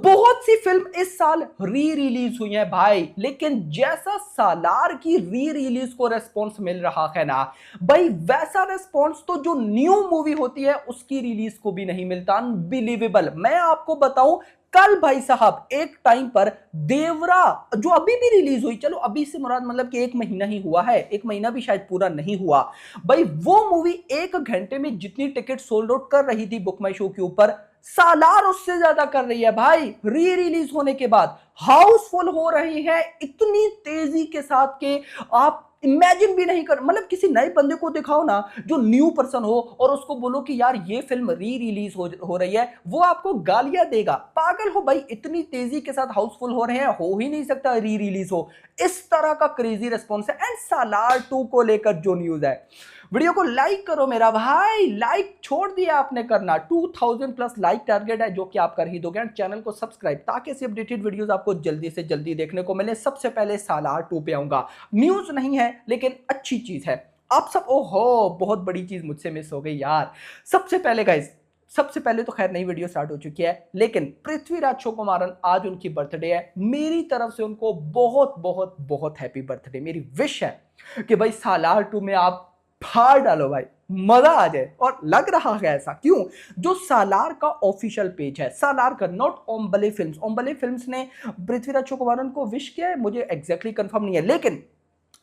बहुत सी फिल्म इस साल री रिलीज हुई है भाई, लेकिन जैसा सालार की री रिलीज को रेस्पॉन्स मिल रहा है ना भाई, वैसा रेस्पॉन्स तो जो न्यू मूवी होती है उसकी रिलीज को भी नहीं मिलता। अनबिलीवेबल। मैं आपको बताऊं, कल भाई साहब एक टाइम पर देवरा जो अभी भी रिलीज हुई, चलो अभी से मुराद मतलब कि एक महीना ही हुआ है, एक महीना भी शायद पूरा नहीं हुआ भाई, वो मूवी 1 घंटे में जितनी टिकट सोल्ड आउट कर रही थी बुक माई शो के ऊपर, सालार उससे ज्यादा कर रही है भाई। री रिलीज होने के बाद हाउसफुल हो रही है इतनी तेजी के साथ के आप इमेजिन भी नहीं कर, मतलब किसी नए बंदे को दिखाओ ना जो न्यू पर्सन हो और उसको बोलो कि यार ये फिल्म री रिलीज हो रही है, वो आपको गालियां देगा। पागल हो भाई, इतनी तेजी के साथ हाउसफुल हो रहे हैं, हो ही नहीं सकता री रिलीज हो। इस तरह का क्रेजी रिस्पॉन्स है। एंड सालार 2 को लेकर जो न्यूज है, वीडियो को लाइक करो मेरा भाई, लाइक छोड़ दिया आपने करना, 2000 प्लस लाइक टारगेट है जो कि आप कर ही दोगे। एंड चैनल को सब्सक्राइब ताकि ऐसी अपडेटेड वीडियोस आपको जल्दी से जल्दी देखने को मिले। सबसे पहले सालार 2 पे आऊंगा, न्यूज नहीं है लेकिन अच्छी चीज है। आप सब, ओहो बहुत बड़ी चीज मुझसे मिस हो गई यार। सबसे पहले गाइस, सबसे पहले तो खैर नई वीडियो स्टार्ट हो चुकी है, लेकिन पृथ्वीराज चौकुमारन आज उनकी बर्थडे है। मेरी तरफ से उनको बहुत बहुत बहुत हैप्पी बर्थडे। मेरी विश है कि भाई सालार 2 में आप फाड़ डालो भाई, मजा आ जाए। और लग रहा है ऐसा, क्यों? जो सालार का ऑफिशियल पेज है, सालार का, not Omble films, Omble films ने पृथ्वीराज चौकुमारन को विश किया है, मुझे एग्जैक्टली कंफर्म नहीं है, लेकिन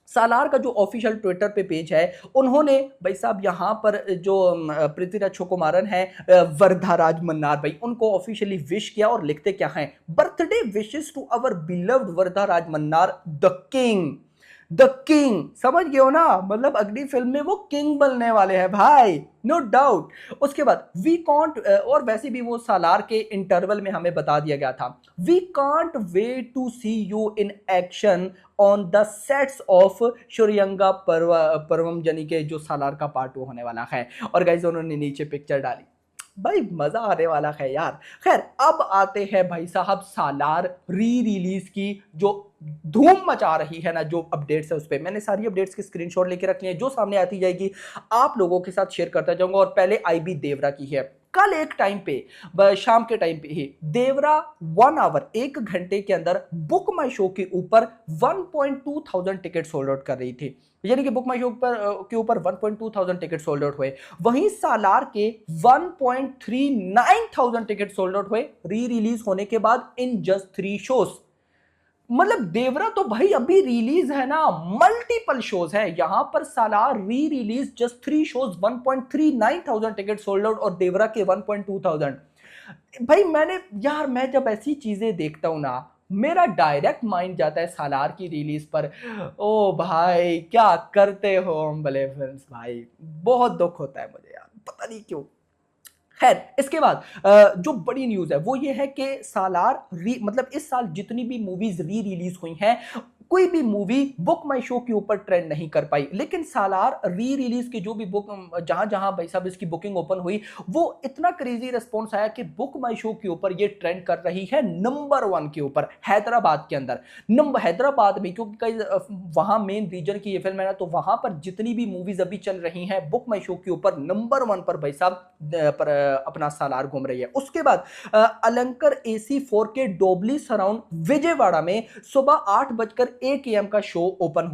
सालार का जो ऑफिशियल ट्विटर पे पेज है, उन्होंने भाई साहब यहां पर जो पृथ्वीराज चौकुमारन है, वरदाराज मन्नार भाई, उनको ऑफिशियली विश किया और लिखते क्या है, birthday wishes to our beloved Varadaraja Mannaar the king. The king समझ गए हो ना, मतलब अगली फिल्म में वो किंग बनने वाले हैं भाई, नो डाउट। उसके बाद वी कांट, और वैसे भी वो सालार के इंटरवल में हमें बता दिया गया था, we can't wait to see you in action on the sets of Shouryanga Parvam, यानी के जो सालार का पार्ट 2 होने वाला है। और गाइस उन्होंने नीचे पिक्चर डाली भाई, मजा आने वाला है यार। खैर अब आते हैं भाई साहब सालार री रिलीज की जो धूम मचा रही है ना, जो अपडेट्स है उस पर मैंने सारी अपडेट्स की स्क्रीनशॉट लेके रखनी है, जो सामने आती जाएगी आप लोगों के साथ शेयर करता जाऊंगा। और पहले आईबी देवरा की है। कल एक टाइम पे, शाम के टाइम पे ही देवरा 1 आवर, 1 घंटे के अंदर बुक माई शो के ऊपर 1.2 टिकट सोल्ड आउट कर रही थी, यानी कि बुक माई शो के ऊपर 1.2 टिकट सोल्ड आउट हुए। वहीं सालार के 1.39 टिकट सोल्ड आउट हुए री रिलीज होने के बाद इन जस्ट 3 शोज। मतलब देवरा तो भाई अभी रिलीज है ना, मल्टीपल शोज है, यहां पर Salaar re release just 3 shows, 1.39 ticket sold out, और देवरा के 1.2। भाई मैंने यार, मैं जब ऐसी चीजें देखता हूं ना, मेरा डायरेक्ट माइंड जाता है सालार की रिलीज पर। ओ भाई क्या करते हो भले फिल्म्स भाई, बहुत दुख होता है मुझे यार, पता नहीं क्यों। खैर इसके बाद जो बड़ी न्यूज है वो ये है कि सालार मतलब इस साल जितनी भी मूवीज री रिलीज हुई हैं, कोई भी मूवी बुक माई शो के ऊपर ट्रेंड नहीं कर पाई, लेकिन सालार री रिलीज की जो भी बुक, जहां जहां भाई साहब इसकी बुकिंग ओपन हुई, वो इतना क्रेजी रिस्पॉन्स आया कि बुक माई शो के ऊपर ये ट्रेंड कर रही है नंबर 1 के ऊपर हैदराबाद के अंदर। हैदराबाद में, क्योंकि कई वहां मेन रीजन की ये फिल्म है ना, तो वहां पर जितनी भी मूवीज अभी चल रही हैं बुक माई शो के ऊपर नंबर 1 पर भाई साहब पर अपना सालार घूम रही है। उसके बाद अलंकर एसी 4K डोबली सराउंड विजयवाड़ा में सुबह 8:01 AM का शो ओपन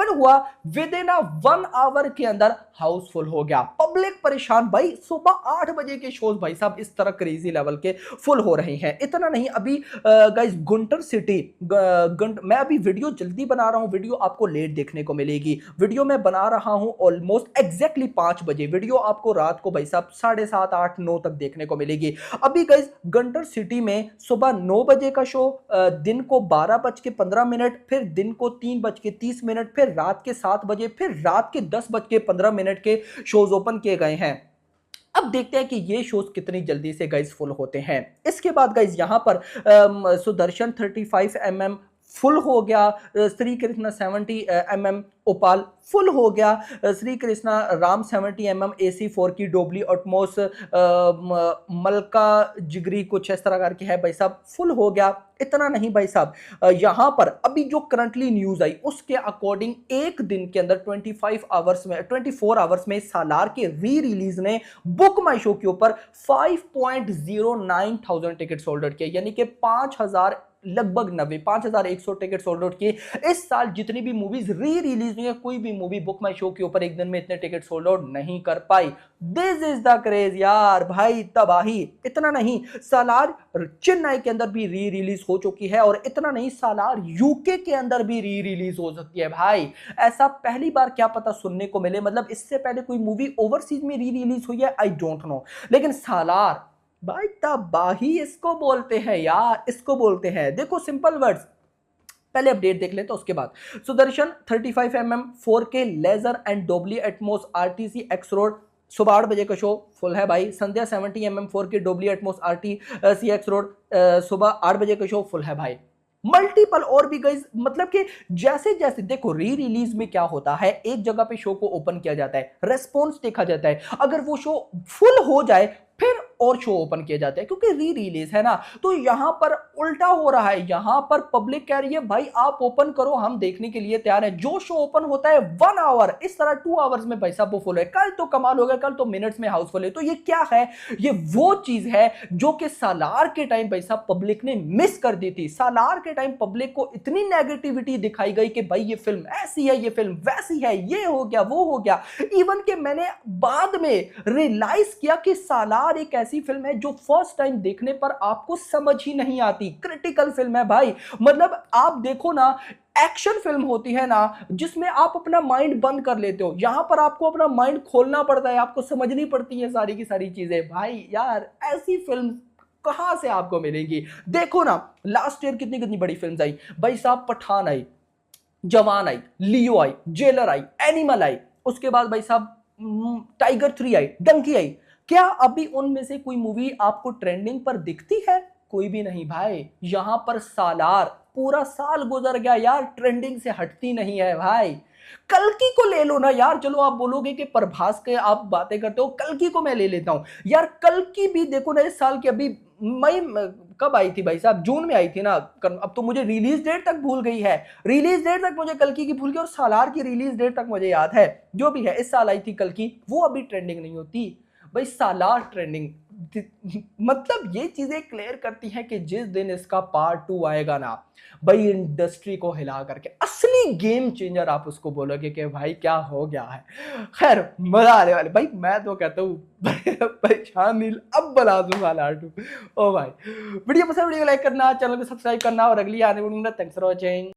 हुआ विद इन 1 आवर के अंदर हाउसफुल हो गया। पब्लिक परेशान भाई, सुबह 8 बजे के शोज भाई साहब इस तरह क्रेजी लेवल के फुल हो रहे हैं। इतना नहीं, अभी गाइस गुंटर सिटी, मैं अभी वीडियो जल्दी बना रहा हूं, वीडियो आपको लेट देखने को मिलेगी। वीडियो मैं बना रहा हूं ऑलमोस्ट एग्जैक्टली 5 बजे, वीडियो आपको रात को भाई साहब 7:30, 8, 9 तक देखने को मिलेगी। अभी गाइस गुंटर सिटी में सुबह 9 बजे का शो, दिन को 12:15, फिर दिन को 3:30, फिर रात के 7 बजे, फिर रात के 10:15 के शोज ओपन किए गए हैं। अब देखते हैं कि ये शोज कितनी जल्दी से गाइस फुल होते हैं। इसके बाद गाइस यहां पर सुदर्शन 35mm फुल हो गया, श्री कृष्णा 70 mm ओपाल फुल हो गया, श्री कृष्णा राम 70 mm AC4 की डोबली ऑटमोस मलका जिगरी कुछ इस तरह करके है भाई साहब, फुल हो गया। इतना नहीं भाई साहब, यहां पर अभी जो करंटली न्यूज आई उसके अकॉर्डिंग एक दिन के अंदर 24 आवर्स में सालार के री रिलीज ने बुक माई शो के ऊपर 5.09 थाउजेंड टिकट सोल्ड आउट किए, यानी कि 5,000 लगभग 5,100 टिकट सोल्ड आउट किए। इस साल जितनी भी मूवीज री रिलीज हुई है, कोई भी मूवी बुक माई शो के ऊपर एक दिन में इतने टिकट सोल्ड आउट नहीं कर पाई। दिस इज द क्रेज यार भाई, तबाही। इतना नहीं, सालार चेन्नई के अंदर भी री रिलीज हो चुकी है, और इतना नहीं, सालार यूके के अंदर भी री रिलीज हो सकती है भाई। ऐसा पहली बार क्या पता सुनने को मिले, मतलब इससे पहले कोई मूवी ओवरसीज में री रिलीज हुई है, आई डोंट नो, लेकिन सालार भाई तबाही इसको बोलते हैं यार, इसको बोलते हैं। देखो सिंपल वर्ड्स, पहले अपडेट देख लेते हैं उसके बाद। Sudarshan 35 mm 4K laser and डोबली एटमोस RTC एक्स रोड, सुबह 8 बजे का शो फुल है भाई। संध्या 70 mm 4K डोबली एटमोस RTC एक्स रोड, सुबह 8 बजे का शो फुल है भाई। मल्टीपल और भी गई, मतलब कि जैसे जैसे देखो री रिलीज में क्या होता है, एक जगह पे शो को ओपन किया जाता है, रेस्पॉन्स देखा जाता है, अगर वो शो फुल हो जाए फिर और शो ओपन किए जाते हैं, क्योंकि री रिलीज है ना। तो यहां पर उल्टा हो रहा है, यहां पर पब्लिक कह रही है भाई आप ओपन करो, हम देखने के लिए तैयार है। जो शो ओपन होता है 1 आवर, इस तरह 2 आवर्स में भाई साहब वो फुल है। कल तो कमाल हो गया, कल तो मिनट्स में हाउसफुल है। तो ये क्या है, ये वो चीज है जो कि सालार के टाइम भाई साहब पब्लिक ने मिस कर दी थी। सालार के टाइम पब्लिक को इतनी नेगेटिविटी दिखाई गई कि भाई ये फिल्म ऐसी है, ये फिल्म वैसी है, ये हो गया वो हो गया। इवन कि मैंने बाद में रियलाइज किया कि सालार एक ऐसी फिल्म है जो फर्स्ट टाइम देखने पर आपको समझ ही नहीं आती। क्रिटिकल फिल्म है भाई, मतलब आप देखो ना, एक्शन फिल्म होती है ना जिसमें आप अपना माइंड बंद कर लेते हो, यहां पर आपको अपना माइंड खोलना पड़ता है, आपको समझनी पड़ती है सारी की सारी चीजें। भाई यार ऐसी फिल्म कहां से आपको मिलेंगी। देखो ना लास्ट ईयर कितनी कितनी बड़ी फिल्म आई भाई साहब, पठान आई, जवान आई, लियो आई, जेलर आई, एनिमल आई, उसके बाद भाई साहब टाइगर 3 आई, डंकी आई। क्या अभी उनमें से कोई मूवी आपको ट्रेंडिंग पर दिखती है? कोई भी नहीं भाई। यहां पर सालार पूरा साल गुजर गया यार, ट्रेंडिंग से हटती नहीं है भाई। कल्कि को ले लो ना यार, चलो आप बोलोगे कि प्रभास के आप बातें करते हो, कल्कि को मैं ले लेता हूं यार। कल्कि भी देखो ना, इस साल की अभी मई कब आई थी भाई साहब, जून में आई थी ना। अब तो मुझे रिलीज डेट तक भूल गई है, रिलीज डेट तक मुझे कल्कि की भूल गई, और सालार की रिलीज डेट तक मुझे याद है। जो भी है, इस साल आई थी कल्कि, वो अभी ट्रेंडिंग नहीं होती भाई, सालार ट्रेंडिंग। मतलब ये चीजें क्लियर करती हैं कि जिस दिन इसका पार्ट 2 आएगा ना भाई, इंडस्ट्री को हिला करके असली गेम चेंजर आप उसको बोलोगे कि भाई क्या हो गया है। खैर मजा आने वाले भाई, मैं तो कहता हूँ परेशान नील अब बना दूं सालार 2। ओ भाई वीडियो पसंद, वीडियो लाइक करना, चैनल को सब्सक्राइब करना, और अगली आने वाली थैंक्स फॉर वॉचिंग।